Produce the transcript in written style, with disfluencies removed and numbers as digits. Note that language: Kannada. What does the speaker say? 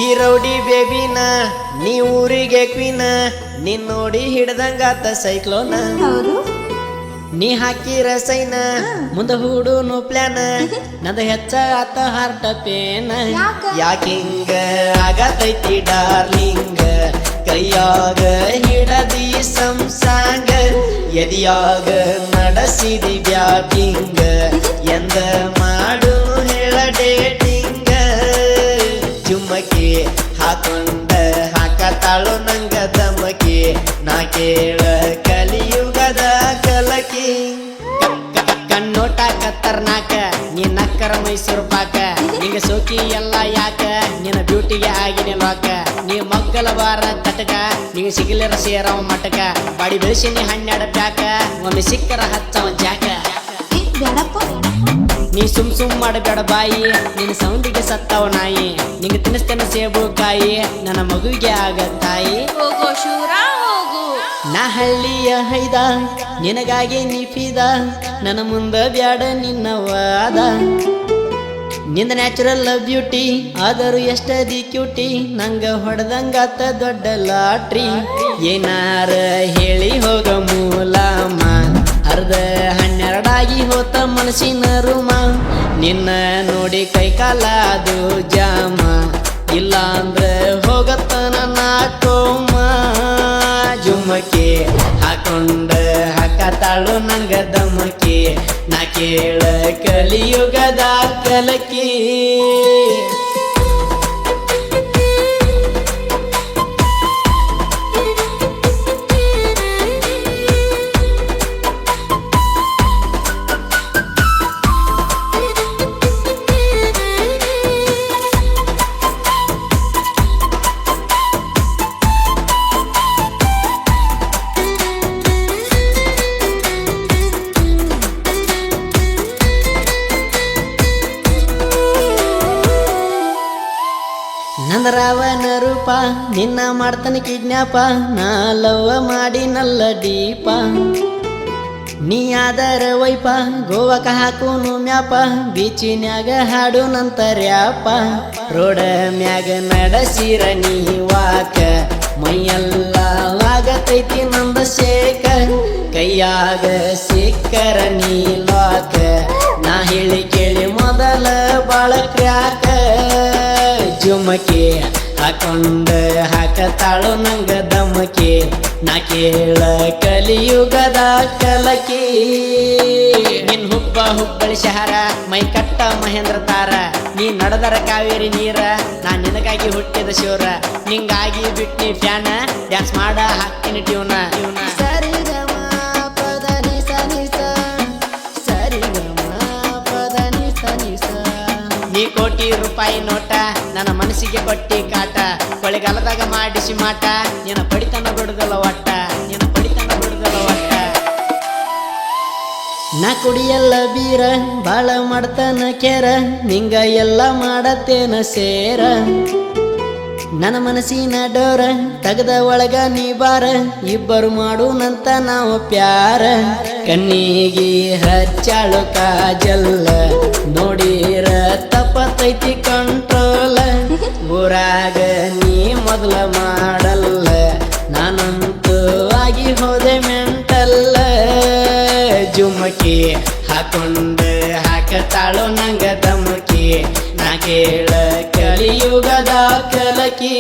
ಈ ರೌಡಿ ಬೇಬಿನ ನೀ ಊರಿಗೆ ಕ್ವೀನ ನೀನ್ ನೋಡಿ ಹಿಡ್ದಂಗಾತ ಸೈಕ್ಲೋನ ನೀ ಹಾಕಿರ ಸೈನ ಮುಂದ ಹೂಡುನು ಪ್ಲಾನ ನಂದ ಹೆಚ್ಚ ಆತ ಹಾರ್ಟ ಪೇನ ಯಾಕಿಂಗ ಆಗತೈತಿ ಡಾರ್ಲಿಂಗ ಕೈಯಾಗ ಹಿಡದಿ ಸಂಸಾಂಗ ಎದಿಯಾಗ ನಡೆಸಿದಿ ಬ್ಯಾಟಿಂಗ ಎಂದ ಮಾಡು ಹೇಳ ಡೇಟಿಂಗ ಚುಮ್ಮಕಿ ಹಾಕೊಂಡ ಹಾಕತಾಳು ನಂಗ ದಮಕಿ ನಾ ಕೇಳ ಕಲಿಯುಗದ ಕಲಕಿ ಕಣ್ಣೋಟ ಕತ್ತರ್ನಾಕ ನೀ ನಕ್ಕರ ಮೈಸೂರು ಪಾಕ ನಿಂಗ ಸೋಕಿ ಎಲ್ಲ ಯಾಕ ನಿನ್ನ ಬ್ಯೂಟಿಗೆ ಆಗಿನ ಲಾಕ ನೀ ಮಗ್ಗಲ ಬಾರ ತಟಕ ನಿಂಗ ಸಿಗಲಿರ ಸೇರವ ಮಟಕ ಬಾಡಿ ಬೆಳೆಸಿನಿ 12 ಪ್ಯಾಕ ಒಮ್ಮೆ ಸಿಕ್ಕರ ಹಚ್ಚವ ಜಾಕ ನೀ ಸುಮ್ ಮಾಡಬೇಡ ಬಾಯಿ ನಿನ್ನ ಸೌಂಡಿಗೆ ಸತ್ತವ ನಾಯಿ ನಿಂಗೆ ತಿನ್ನಿಸ್ತೇನೆ ಸೇಬು ಕಾಯಿ ನನ್ನ ಮಗುವಿಗೆ ಆಗ ತಾಯಿ ಹೋಗೋ ಶೂರ ಹೋಗು ನಾ ಹಳ್ಳಿಯ ಹೈದ ನಿನಗಾಗಿ ನೀಫಿದ ನನ್ನ ಮುಂದ ಬ್ಯಾಡ ನಿನ್ನ ವಾದ ನಿಂದ ನ್ಯಾಚುರಲ್ ಬ್ಯೂಟಿ ಆದರೂ ಎಷ್ಟದಿ ಕ್ಯೂಟಿ ನಂಗ ಹೊಡೆದಂಗಾತ ದೊಡ್ಡ ಲಾಟ್ರಿ ಏನಾರ ಹೇಳಿ ಹೋಗ ಮೂಲಮ್ಮ ಅರ್ಧ 12 ಹೋತ ಮನಸ್ಸಿನ ರೂಮ ನಿನ್ನ ನೋಡಿ ಕೈಕಾಲ ಅದು ಜಾಮ ಇಲ್ಲ ಅಂದ್ರೆ ಹೋಗತ್ತನ ನಾಕೋಮ ಜುಮ್ಮಕಿ ಹಾಕೊಂಡ ಹಾಕತಾಳು ನಂಗ ದಮಕಿ ನಾ ಕೇಳ ಕಲಿಯುಗದ ಕಲಕಿ ನಂದ ರಾವಣ ರೂಪ ನಿನ್ನ ಮಾಡ್ತಾನೆ ಕಿಡ್ನ್ಯಾಪ ನಾ ಲವ್ವ ಮಾಡಿ ನಲ್ಲ ಡೀಪ ನೀ ಆದರ ವೈಪ ಗೋವಾಕ ಹಾಕುನು ಮ್ಯಾಪ ಬೀಚಿನ್ಯಾಗ ಹಾಡು ನಂತರ್ಯಾಪ ರೋಡ ಮ್ಯಾಗ ನಡೆಸಿರ ನೀ ವಾಕ ಮೈಯೆಲ್ಲ ಆಗತೈತಿ ನಂದ ಶೇಕ ಕೈಯಾಗ ಸಿಕ್ಕರ ನೀ ಲಾಕ ನಾ ಹೇಳಿ ಕೇಳಿ ಮೊದಲ ಬಾಳ ಕ್ರ್ಯಾಕ ಜುಮಕಿ ಹಾಕೊಂಡ ಹಾಕತಾಳು ನಂಗ ದಮಕಿ ನಾ ಕೇಳ ಕಲಿಯುಗದ ಕಲಕಿ ನಿನ್ ಹುಬ್ಬಳ್ಳಿ ಶಹರ ಮೈ ಕಟ್ಟ ಮಹೇಂದ್ರ ತಾರ ನೀ ನಡೆದರ ಕಾವೇರಿ ನೀರ ನಾ ನಿನಗಾಗಿ ಹುಟ್ಟಿದ ಶಿವರ ನಿಂಗಾಗಿ ಬಿಟ್ನಿ ಫ್ಯಾನ ಡ್ಯಾನ್ಸ್ ಮಾಡ ಹಾಕ್ತೀನಿ ಟ್ಯೂನ ಸರಿ ಗಮ ಪದ ನಿಸ ನಿಸ ಸರಿ ಗಮ ಪದ ನಿಸ ನಿಸ ನೀ ಕೋಟಿ ರೂಪಾಯಿ ನೋಟ ನನ್ನ ಮನಸ್ಸಿಗೆ ಕೊಟ್ಟಿ ಕಾಟ ಕೊಳೆಗಾಲದಾಗ ಮಾಡಿಸಿ ಮಾಟ ನಿನ್ನ ಪಡಿತನ ಬಿಡುದಲ್ಲ ಒಟ್ಟ ನಿನ್ನ ಪಡಿತನ ಬಿಡುದಲ್ಲ ಒಟ್ಟ ನಾ ಕುಡಿಯಲ್ಲ ಬೀರ ಬಾಳ ಮಾಡ್ತಾನ ಕೆರ ನಿಂಗ ಎಲ್ಲ ಮಾಡತ್ತೇನ ಸೇರ ನನ್ನ ಮನಸ್ಸಿನ ಡೋರ ತಗದ ಒಳಗ ನೀ ಬಾರ ಇಬ್ಬರು ಮಾಡುನಂತ ನಾವು ಪ್ಯಾರ ಕಣ್ಣಿಗೆ ಹಚ್ಚಾಳು ಕಾಜಲ್ಲ ನೋಡಿರ ತಪ್ಪತೈತಿ ಕಂಟ್ರೋಲ ಊರಾಗ ನೀ ಮೊದಲ ಮಾಡಲ್ಲ ನಾನಂತೂ ಆಗಿ ಹೋದೆ ಮೆಂಟಲ್ಲ ಜುಮಕಿ ಹಾಕೊಂಡ ಹಾಕತಾಳು ನಂಗ ದಮಕಿ ನಾ ಕೇಳ ಕಲಿಯುಗದ ಕಲಕಿ